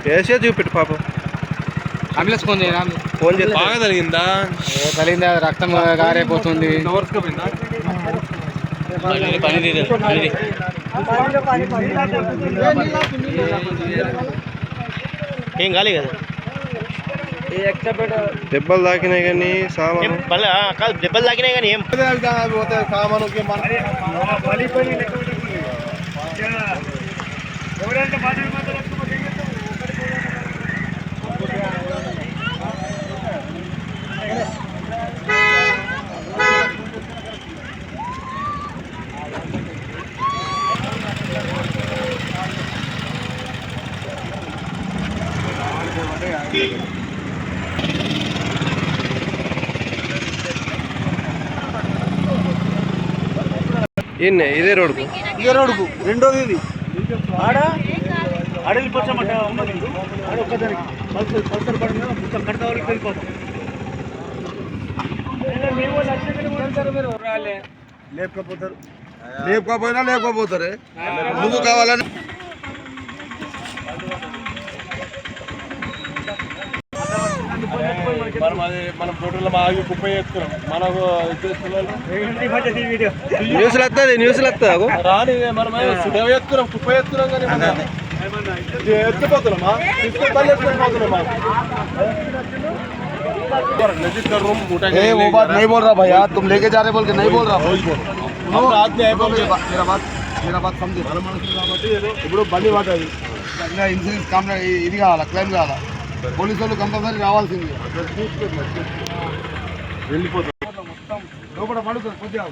వేసే చూపెట్టు పాపం. అంబులెన్స్ ఫోన్ చేయరా? ఫోన్ చేసి బాగా తగిలిందా? తగిలిందా? రక్తం గారైపోతుంది. ఏం కాలే కదా, దెబ్బలు తాకినాయి కానీ సామాను కాదు, దెబ్బలు తాకినాయి కానీ ఏం సామాను ఇదే రోడ్కు రెండోది ఇది ఆడ అడలిపోవచ్చమంట ఆడ ఒక్కదానికి పల్సర్ పడిన మొత్తం కడతా వాళ్ళకి వెళ్ళిపోతాం. లేకపోతారు ముందు కావాలని మనం ఫోటోలో ఆగి కుప్ప చేస్తున్నాం. మనకు న్యూస్లు వస్తుంది రాని మనం ఎత్తున్నాం, కుప్ప ఎత్తున్నాం కానీ ఎత్తిపోతున్నామా తీసుకుపోతున్నామా. नहीं बोल रहा भैया, तुम लेके जा रहे बोल के नहीं बोल रहा. मेरा बात समझे. ఇప్పుడు బండి పడ్డది, ఇన్సూరెన్స్ ఇది కావాలా, క్లెయిమ్ కావాలా, పోలీసు వాళ్ళు కంపల్సరీ రావాల్సింది. వెళ్ళిపోతుంది లోపల పడుతుంది కొద్దిగా